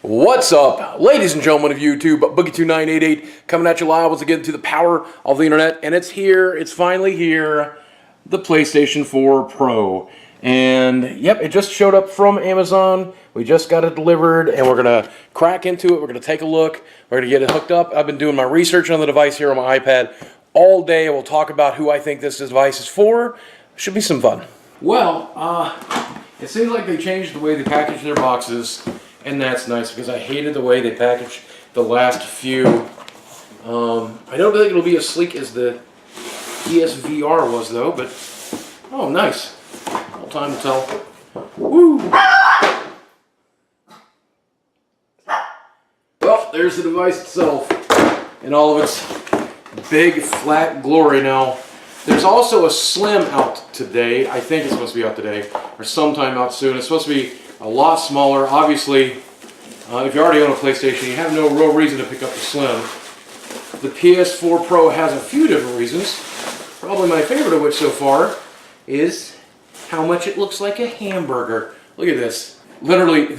What's up, ladies and gentlemen of YouTube? Boogie2988 coming at you live once again to the power of the internet, and it's here. It's finally here, the PlayStation 4 Pro. And yep, it just showed up from Amazon. We just got it delivered, and we're gonna crack into it. We're gonna take a look. We're gonna get it hooked up. I've been doing my research on the device here on my iPad all day. We'll talk about who I think this device is for. Should be some fun. Well, it seems like they changed the way they package their boxes. And that's nice because I hated the way they packaged the last few. I don't think it'll be as sleek as the PSVR was though, but oh, nice. All time to tell. Woo! Well, there's the device itself in all of its big flat glory now. There's also a Slim out today. I think it's supposed to be out today or sometime out soon. It's supposed to be a lot smaller. Obviously, if you already own a PlayStation, you have no real reason to pick up the Slim. The PS4 Pro has a few different reasons. Probably my favorite of which so far is how much it looks like a hamburger. Look at this. Literally,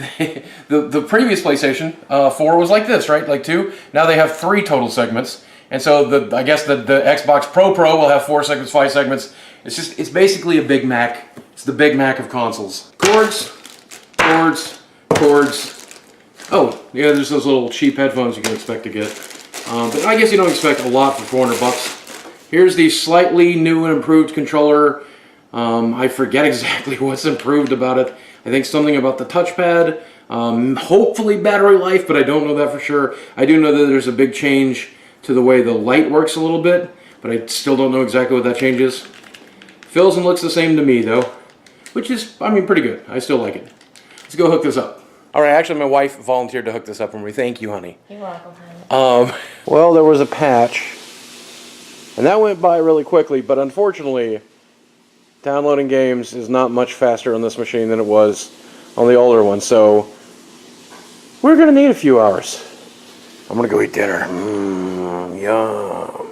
the previous PlayStation 4 was like this, right? Like 2. Now they have 3 total segments. And so I guess the Xbox Pro will have 4 segments, 5 segments. It's basically a Big Mac. It's the Big Mac of consoles. Cords. Oh, yeah, there's those little cheap headphones you can expect to get. But I guess you don't expect a lot for $400. Here's the slightly new and improved controller. I forget exactly what's improved about it. I think something about the touchpad. Hopefully battery life, but I don't know that for sure. I do know that there's a big change to the way the light works a little bit, but I still don't know exactly what that change is. Feels and looks the same to me though, which is, I mean, pretty good. I still like it. Let's go hook this up. All right, actually my wife volunteered to hook this up for me. Thank you, honey. You're welcome, honey. Well, there was a patch, and that went by really quickly, but unfortunately, downloading games is not much faster on this machine than it was on the older one, so we're gonna need a few hours. I'm gonna go eat dinner. Yum.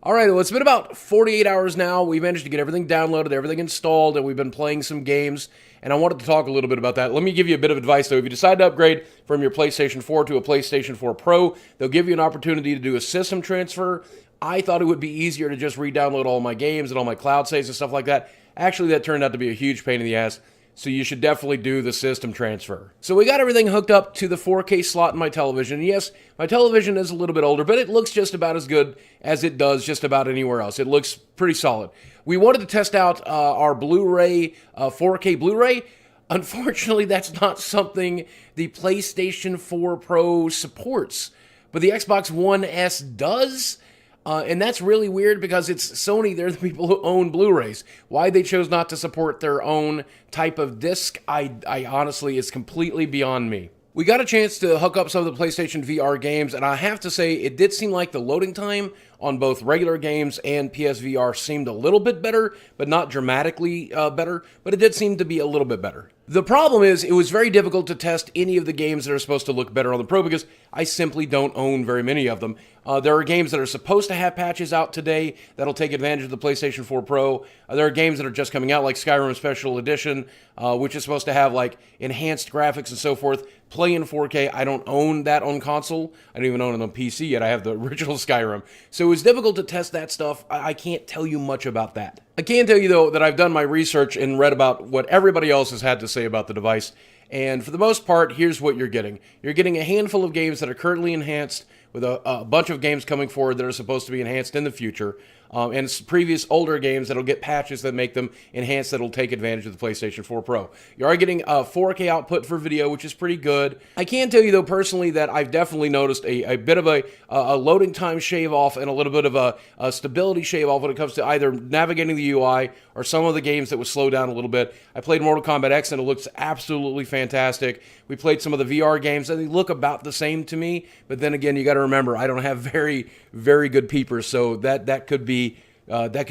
All right, well, it's been about 48 hours now. We managed to get everything downloaded, everything installed, and we've been playing some games, and I wanted to talk a little bit about that. Let me give you a bit of advice, though. If you decide to upgrade from your PlayStation 4 to a PlayStation 4 Pro, they'll give you an opportunity to do a system transfer. I thought it would be easier to just re-download all my games and all my cloud saves and stuff like that. Actually, that turned out to be a huge pain in the ass. So you should definitely do the system transfer. So we got everything hooked up to the 4K slot in my television. Yes, my television is a little bit older, but it looks just about as good as it does just about anywhere else. It looks pretty solid. We wanted to test out our Blu-ray, 4K Blu-ray. Unfortunately, that's not something the PlayStation 4 Pro supports, but the Xbox One S does. And that's really weird because it's Sony, they're the people who own Blu-rays. Why they chose not to support their own type of disc, I honestly, is completely beyond me. We got a chance to hook up some of the PlayStation VR games, and I have to say, it did seem like the loading time on both regular games and PSVR seemed a little bit better, but not dramatically better, but it did seem to be a little bit better. The problem is, it was very difficult to test any of the games that are supposed to look better on the Pro because I simply don't own very many of them. There are games that are supposed to have patches out today that'll take advantage of the PlayStation 4 Pro. There are games that are just coming out, like Skyrim Special Edition, which is supposed to have like enhanced graphics and so forth. Play in 4K. I don't own that on console. I don't even own it on PC yet. I have the original Skyrim. So it was difficult to test that stuff. I can't tell you much about that. I can tell you, though, that I've done my research and read about what everybody else has had to say about the device. And for the most part, here's what you're getting. You're getting a handful of games that are currently enhanced, with a bunch of games coming forward that are supposed to be enhanced in the future. And it's previous older games that'll get patches that make them enhanced that'll take advantage of the PlayStation 4 Pro. You are getting a 4K output for video, which is pretty good. I can tell you, though, personally, that I've definitely noticed a bit of a loading time shave off and a little bit of a stability shave off when it comes to either navigating the UI or some of the games that would slow down a little bit. I played Mortal Kombat X, and it looks absolutely fantastic. We played some of the VR games, and they look about the same to me. But then again, you got to remember, I don't have very, very good peepers, so that could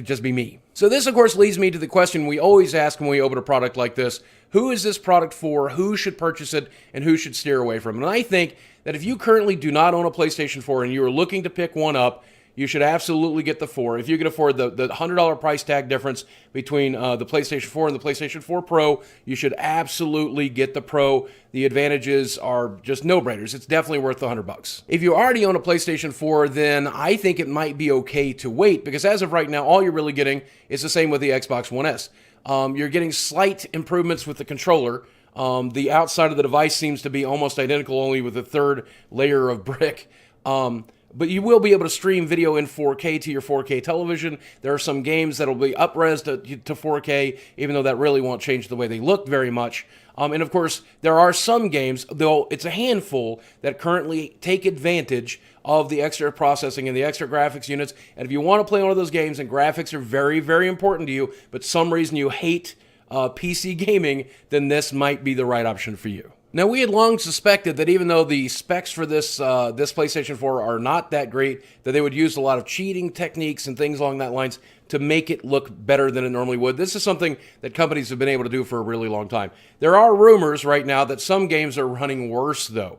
just be me. So this, of course, leads me to the question we always ask when we open a product like this. Who is this product for? Who should purchase it? And who should steer away from it? And I think that if you currently do not own a PlayStation 4 and you are looking to pick one up, you should absolutely get the 4. If you can afford the $100 price tag difference between the PlayStation 4 and the PlayStation 4 Pro, you should absolutely get the Pro. The advantages are just no-brainers. It's definitely worth the $100. If you already own a PlayStation 4, then I think it might be okay to wait, because as of right now, all you're really getting is the same with the Xbox One S. You're getting slight improvements with the controller. The outside of the device seems to be almost identical, only with a third layer of brick. But you will be able to stream video in 4K to your 4K television. There are some games that will be up-res to 4K, even though that really won't change the way they look very much. And of course, there are some games, though it's a handful, that currently take advantage of the extra processing and the extra graphics units. And if you want to play one of those games and graphics are very, very important to you, but some reason you hate PC gaming, then this might be the right option for you. Now, we had long suspected that even though the specs for this PlayStation 4 are not that great, that they would use a lot of cheating techniques and things along that lines to make it look better than it normally would. This is something that companies have been able to do for a really long time. There are rumors right now that some games are running worse, though.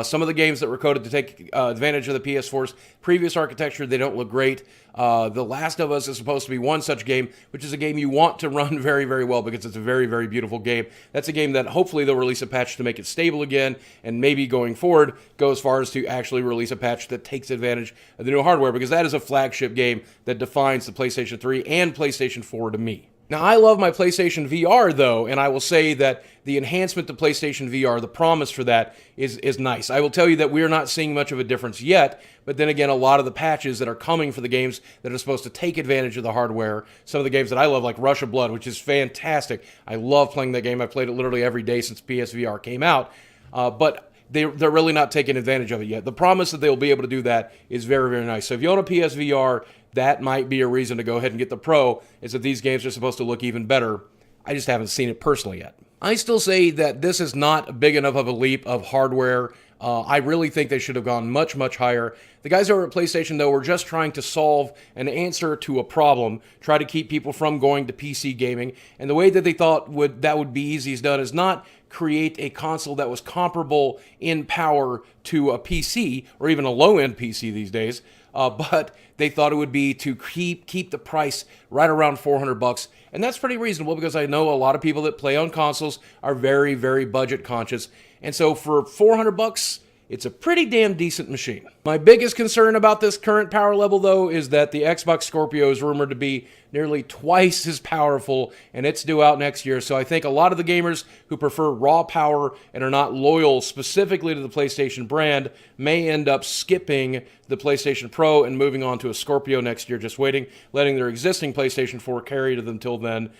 Some of the games that were coded to take advantage of the PS4's previous architecture, they don't look great. The Last of Us is supposed to be one such game, which is a game you want to run very, very well because it's a very, very beautiful game. That's a game that hopefully they'll release a patch to make it stable again, and maybe going forward go as far as to actually release a patch that takes advantage of the new hardware, because that is a flagship game that defines the PlayStation 3 and PlayStation 4 to me. Now, I love my PlayStation VR, though, and I will say that the enhancement to PlayStation VR, the promise for that, is nice. I will tell you that we are not seeing much of a difference yet, but then again, a lot of the patches that are coming for the games that are supposed to take advantage of the hardware, some of the games that I love, like Rush of Blood, which is fantastic. I love playing that game. I've played it literally every day since PSVR came out, but they're really not taking advantage of it yet. The promise that they'll be able to do that is very, very nice. So if you own a PSVR, that might be a reason to go ahead and get the Pro, is that these games are supposed to look even better. I just haven't seen it personally yet. I still say that this is not big enough of a leap of hardware. I really think they should have gone much, much higher. The guys over at PlayStation, though, were just trying to solve an answer to a problem, try to keep people from going to PC gaming. And the way that they thought that would be easy is done is not create a console that was comparable in power to a PC, or even a low-end PC these days, but they thought it would be to keep the price right around $400. And that's pretty reasonable, because I know a lot of people that play on consoles are very, very budget conscious. And so for $400, it's a pretty damn decent machine. My biggest concern about this current power level, though, is that the Xbox Scorpio is rumored to be nearly twice as powerful, and it's due out next year. So I think a lot of the gamers who prefer raw power and are not loyal specifically to the PlayStation brand may end up skipping the PlayStation Pro and moving on to a Scorpio next year, just waiting, letting their existing PlayStation 4 carry to them till then.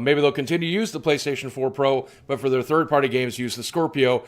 Maybe they'll continue to use the PlayStation 4 Pro, but for their third-party games, use the Scorpio.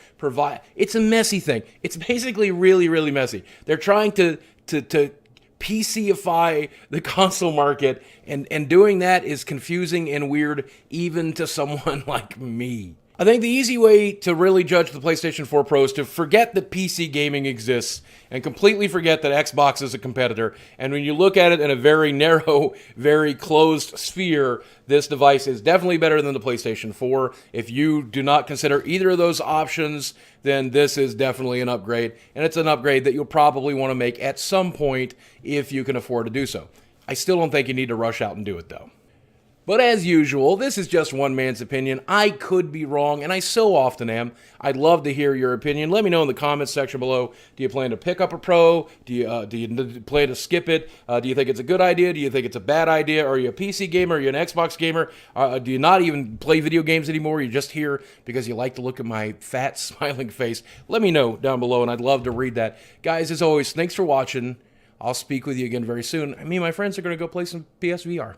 It's a messy thing. It's basically really, really messy. They're trying to PC-ify the console market, and doing that is confusing and weird even to someone like me. I think the easy way to really judge the PlayStation 4 Pro is to forget that PC gaming exists and completely forget that Xbox is a competitor. And when you look at it in a very narrow, very closed sphere, this device is definitely better than the PlayStation 4. If you do not consider either of those options, then this is definitely an upgrade. And it's an upgrade that you'll probably want to make at some point if you can afford to do so. I still don't think you need to rush out and do it, though. But as usual, this is just one man's opinion. I could be wrong, and I so often am. I'd love to hear your opinion. Let me know in the comments section below. Do you plan to pick up a Pro? Do you plan to skip it? Do you think it's a good idea? Do you think it's a bad idea? Are you a PC gamer? Are you an Xbox gamer? Do you not even play video games anymore? You're just here because you like to look at my fat, smiling face? Let me know down below, and I'd love to read that. Guys, as always, thanks for watching. I'll speak with you again very soon. Me and my friends are going to go play some PSVR.